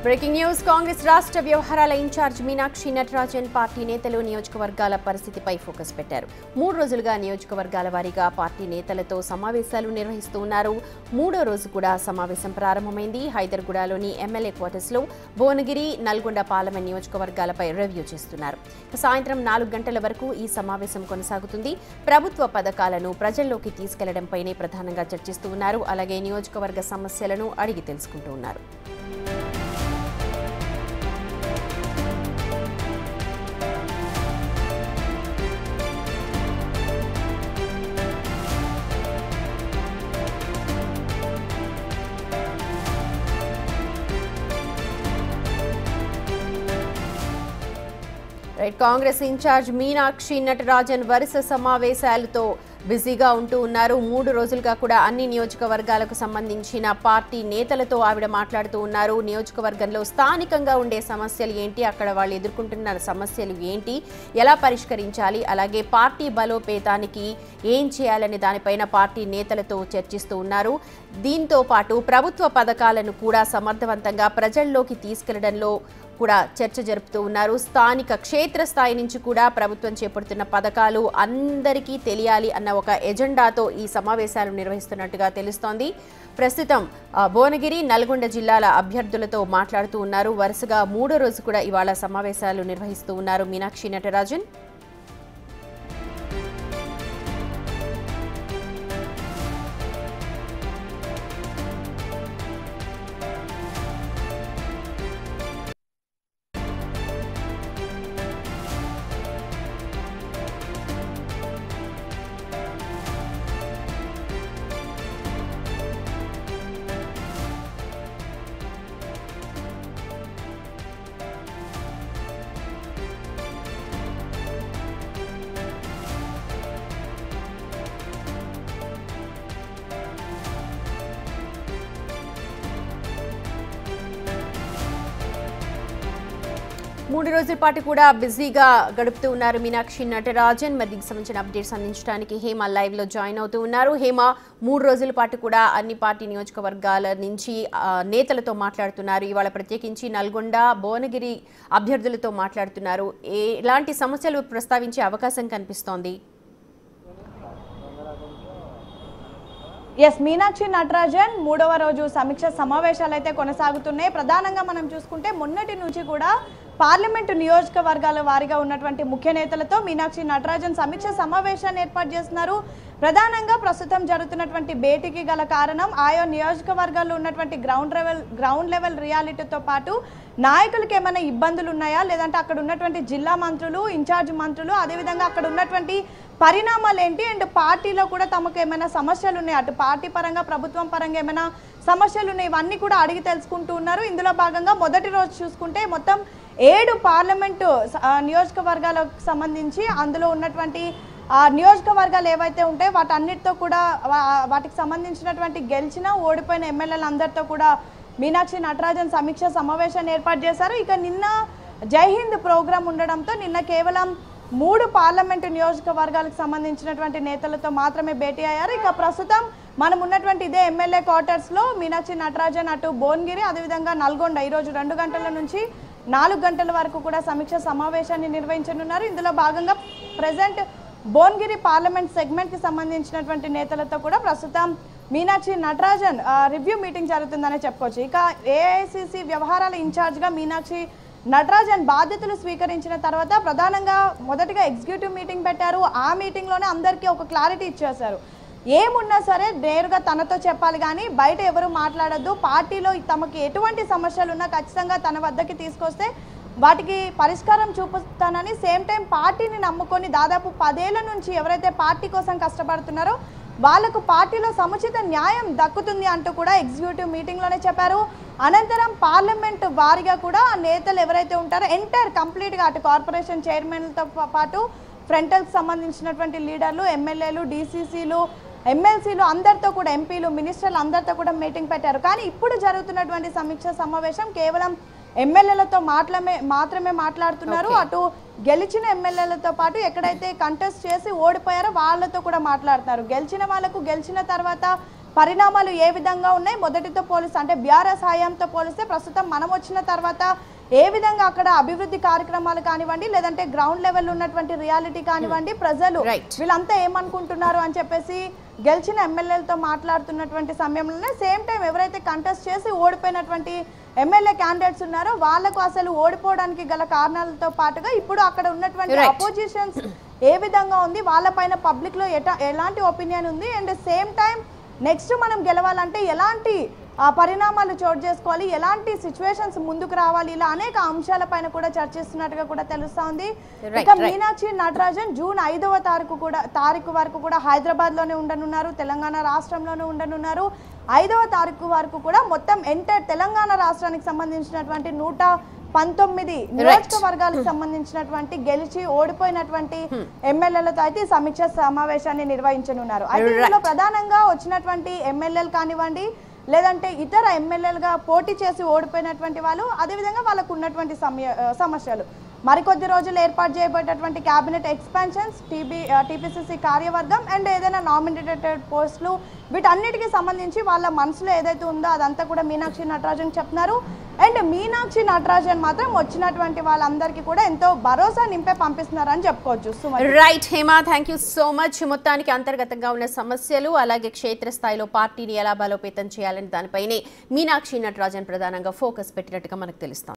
Breaking news Congress రాష్ట్ర వ్యవహారాల incharge Meenakshi Natarajan party నేతలు నియోజకవర్గాల పరిస్థితిపై ఫోకస్ పెట్టారు. 3 రోజులుగా నియోజకవర్గాల వారీగా పార్టీ నేతలతో సమావేశాలు నిర్వహిస్తూ ఉన్నారు. 3వ రోజు కూడా సమావేశం ప్రారంభమైంది. హైదర్గూడలోని ఎమ్మెల్యే క్వార్టర్స్ లో భువనగిరి, నల్గొండ పార్లమెంట్ నియోజకవర్గాలపై రివ్యూ చేస్తున్నారు. సాయంత్రం 4 గంటల వరకు ఈ సమావేశం కొనసాగుతుంది. ప్రభుత్వ పథకాలను ప్రజల్లోకి తీసుకెళ్లడంపైనే ప్రధానంగా చర్చిస్తూ ఉన్నారు. అలాగే నియోజకవర్గ సమస్యలను అడిగి తెలుసుకుంటూ ఉన్నారు. కాంగ్రెస్ ఇన్ఛార్జ్ మీనాక్షి నటరాజన్ వరుస సమావేశాలతో బిజీగా ఉంటూ ఉన్నారు. 3 రోజులుగా కూడా అన్ని నియోజకవర్గాలకు సంబంధించిన పార్టీ నేతలతో ఆవిడ మాట్లాడుతూ ఉన్నారు. నియోజకవర్గంలో స్థానికంగా ఉండే సమస్యలు ఏంటి, అక్కడ వాళ్ళు ఎదుర్కొంటున్న సమస్యలు ఏంటి, ఎలా పరిష్కరించాలి, అలాగే పార్టీ బలోపేతానికి ఏం చేయాలనే దానిపైన పార్టీ నేతలతో చర్చిస్తూ ఉన్నారు. దీంతో పాటు ప్రభుత్వ పథకాలను కూడా సమర్థవంతంగా ప్రజల్లోకి తీసుకెళ్లడంలో కూడా చర్చ జరుపుతూ ఉన్నారు. స్థానిక క్షేత్రస్థాయి నుంచి కూడా ప్రభుత్వం చేపడుతున్న పథకాలు అందరికీ తెలియాలి అన్న ఒక ఎజెండాతో ఈ సమావేశాలు నిర్వహిస్తున్నట్టుగా తెలుస్తోంది. ప్రస్తుతం భువనగిరి, నల్గొండ జిల్లాల అభ్యర్థులతో మాట్లాడుతూ ఉన్నారు. వరుసగా 3వ రోజు కూడా ఇవాళ సమావేశాలు నిర్వహిస్తూ ఉన్నారు మీనాక్షి నటరాజన్. మూడు రోజుల పాటు కూడా బిజీగా గడుపుతూ ఉన్నారు మీనాక్షి నటరాజన్. మరి దీనికి సంబంధించిన అప్డేట్స్ అందించడానికి హేమ లైవ్ లో జాయిన్ అవుతూ ఉన్నారు. హేమ, 3 రోజుల పాటు కూడా అన్ని పార్టీ నియోజకవర్గాల నుంచి నేతలతో మాట్లాడుతున్నారు. ఇవాళ ప్రత్యేకించి నల్గొండ, భువనగిరి అభ్యర్థులతో మాట్లాడుతున్నారు. ఎలాంటి సమస్యలు ప్రస్తావించే అవకాశం కనిపిస్తోంది? మీనాక్షి నటరాజన్ 3వ రోజు సమీక్ష సమావేశాలు అయితే కొనసాగుతున్నాయి. ప్రధానంగా మనం చూసుకుంటే మొన్నటి నుంచి కూడా పార్లమెంటు నియోజకవర్గాల వారీగా ఉన్నటువంటి ముఖ్య నేతలతో మీనాక్షి నటరాజన్ సమీక్ష సమావేశాన్ని ఏర్పాటు చేస్తున్నారు. ప్రధానంగా ప్రస్తుతం జరుగుతున్నటువంటి భేటీకి గల కారణం ఆయా నియోజకవర్గాల్లో ఉన్నటువంటి గ్రౌండ్ లెవెల్ రియాలిటీతో పాటు నాయకులకు ఏమైనా ఇబ్బందులు ఉన్నాయా, లేదంటే అక్కడ ఉన్నటువంటి జిల్లా మంత్రులు, ఇన్ఛార్జ్ మంత్రులు, అదేవిధంగా అక్కడ ఉన్నటువంటి పరిణామాలు ఏంటి, అండ్ పార్టీలో కూడా తమకు ఏమైనా సమస్యలు ఉన్నాయి, అటు పార్టీ పరంగా ప్రభుత్వం పరంగా ఏమైనా సమస్యలు ఉన్నాయి, ఇవన్నీ కూడా అడిగి తెలుసుకుంటూ ఉన్నారు. ఇందులో భాగంగా మొదటి రోజు చూసుకుంటే మొత్తం 7 పార్లమెంటు నియోజకవర్గాలకు సంబంధించి అందులో ఉన్నటువంటి నియోజకవర్గాలు ఏవైతే ఉంటాయో వాటన్నిటితో కూడా వాటికి సంబంధించినటువంటి గెలిచిన ఓడిపోయిన ఎమ్మెల్యేలు అందరితో కూడా మీనాక్షి నటరాజన్ సమీక్ష సమావేశాన్ని ఏర్పాటు చేశారు. ఇక నిన్న జై హింద్ ప్రోగ్రాం ఉండడంతో నిన్న కేవలం 3 పార్లమెంటు నియోజకవర్గాలకు సంబంధించినటువంటి నేతలతో మాత్రమే భేటీ అయ్యారు. ఇక ప్రస్తుతం మనం ఉన్నటువంటి ఇదే ఎమ్మెల్యే క్వార్టర్స్ లో మీనాక్షి నటరాజన్ అటు భువనగిరి, అదేవిధంగా నల్గొండ ఈరోజు 2 గంటల నుంచి 4 గంటల వరకు కూడా సమీక్ష సమావేశాన్ని నిర్వహించనున్నారు. ఇందులో భాగంగా ప్రెసెంట్ భువనగిరి పార్లమెంట్ సెగ్మెంట్ కి సంబంధించినటువంటి నేతలతో కూడా ప్రస్తుతం మీనాక్షి నటరాజన్ రివ్యూ మీటింగ్ జరుగుతుందనే చెప్పుకోవచ్చు. ఇక ఏఐసిసి వ్యవహారాల ఇన్ఛార్జ్ గా మీనాక్షి నటరాజన్ బాధ్యతలు స్వీకరించిన తర్వాత ప్రధానంగా మొదటిగా ఎగ్జిక్యూటివ్ మీటింగ్ పెట్టారు. ఆ మీటింగ్ లోనే అందరికీ ఒక క్లారిటీ ఇచ్చేశారు. ఏమున్నా సరే నేరుగా తనతో చెప్పాలి, కానీ బయట ఎవరు మాట్లాడద్దు, పార్టీలో తమకి ఎటువంటి సమస్యలు ఉన్నా ఖచ్చితంగా తన వద్దకి తీసుకొస్తే వాటికి పరిష్కారం చూపిస్తానని, సేమ్ టైం పార్టీని నమ్ముకొని దాదాపు 10 ఏళ్ల నుంచి ఎవరైతే పార్టీ కోసం కష్టపడుతున్నారో వాళ్లకు పార్టీలో సముచిత న్యాయం దక్కుతుంది అంటూ కూడా ఎగ్జిక్యూటివ్ మీటింగ్లోనే చెప్పారు. అనంతరం పార్లమెంట్ వారిగా కూడా నేతలు ఎవరైతే ఉంటారో ఎంటైర్ కంప్లీట్గా అటు కార్పొరేషన్ చైర్మన్లతో పాటు ఫ్రంటల్కి సంబంధించినటువంటి లీడర్లు, ఎమ్మెల్యేలు, డీసీసీలు, ఎమ్మెల్సీలు అందరితో కూడా, ఎంపీలు, మినిస్టర్లు అందరితో కూడా మీటింగ్ పెట్టారు. కానీ ఇప్పుడు జరుగుతున్నటువంటి సమీక్ష సమావేశం కేవలం ఎమ్మెల్యేలతో మాత్రమే మాట్లాడుతున్నారు. అటు గెలిచిన ఎమ్మెల్యేలతో పాటు ఎక్కడైతే కంటెస్ట్ చేసి ఓడిపోయారో వాళ్ళతో కూడా మాట్లాడుతున్నారు. గెలిచిన వాళ్ళకు గెలిచిన తర్వాత పరిణామాలు ఏ విధంగా ఉన్నాయి, మొదటితో పోలిస్తే అంటే బీఆర్ఎస్ హయాంతో పోలిస్తే ప్రస్తుతం మనం వచ్చిన తర్వాత ఏ విధంగా అక్కడ అభివృద్ధి కార్యక్రమాలు కానివ్వండి, లేదంటే గ్రౌండ్ లెవెల్ ఉన్నటువంటి రియాలిటీ కానివ్వండి, ప్రజలు వీళ్ళంతా ఏమనుకుంటున్నారు అని చెప్పేసి గెలిచిన ఎమ్మెల్యేలతో మాట్లాడుతున్నటువంటి సమయంలోనే సేమ్ టైం ఎవరైతే కంటెస్ట్ చేసి ఓడిపోయినటువంటి ఎమ్మెల్యే క్యాండిడేట్స్ ఉన్నారో వాళ్ళకు అసలు ఓడిపోవడానికి గల కారణాలతో పాటుగా ఇప్పుడు అక్కడ ఉన్నటువంటి అపోజిషన్స్ ఏ విధంగా ఉంది, వాళ్ళపైన పబ్లిక్ లో ఎలాంటి ఒపీనియన్ ఉంది, అండ్ సేమ్ టైం నెక్స్ట్ మనం గెలవాలంటే ఎలాంటి పరిణామాలు చోటు చేసుకోవాలి, ఎలాంటి సిచ్యువేషన్స్ ముందుకు రావాలి, ఇలా అనేక అంశాలపైన కూడా చర్చిస్తున్నట్టుగా కూడా తెలుస్తా ఉంది. ఇక మీనాక్షి నటరాజన్ జూన్ 5వ తారీఖు వరకు కూడా హైదరాబాద్ లోనే ఉండనున్నారు, తెలంగాణ రాష్ట్రంలోనే ఉండనున్నారు. 5వ తారీఖు వరకు కూడా మొత్తం ఎంటైర్ తెలంగాణ రాష్ట్రానికి సంబంధించినటువంటి 119 నియోజకవర్గాలకు సంబంధించినటువంటి గెలిచి ఓడిపోయినటువంటి ఎమ్మెల్యేలతో అయితే సమీక్ష సమావేశాన్ని నిర్వహించనున్నారు. అయితే ఇందులో ప్రధానంగా వచ్చినటువంటి ఎమ్మెల్యేలు కానివ్వండి, లేదంటే ఇతర ఎమ్మెల్యేలుగా పోటీ చేసి ఓడిపోయినటువంటి వాళ్ళు, అదేవిధంగా వాళ్ళకు ఉన్నటువంటి సమస్యలు, మరికొద్ది రోజులు ఏర్పాటు చేయబడేటటువంటి క్యాబినెట్ ఎక్స్పాన్షన్స్, టీపీసీసీ కార్యవర్గం అండ్ ఏదైనా నామినేటెడ్ పోస్టులు, వీటన్నిటికీ సంబంధించి వాళ్ళ మనసులో ఏదైతే ఉందో అదంతా కూడా మీనాక్షి నటరాజన్ చెప్తున్నారు. అండ్ మీనాక్షి నటరాజన్ మాత్రం వచ్చినటువంటి వాళ్ళందరికీ కూడా ఎంతో భరోసా నింపే పంపిస్తున్నారని చెప్పుకోవచ్చు. Right Hema, thank you so much. మొత్తానికి అంతర్గతంగా ఉన్న సమస్యలు అలాగే క్షేత్రస్థాయిలో పార్టీని ఎలా బలోపేతం చేయాలని దానిపైనే మీనాక్షి నటరాజన్ ప్రధానంగా ఫోకస్ పెట్టినట్టుగా మనకు తెలుస్తాం.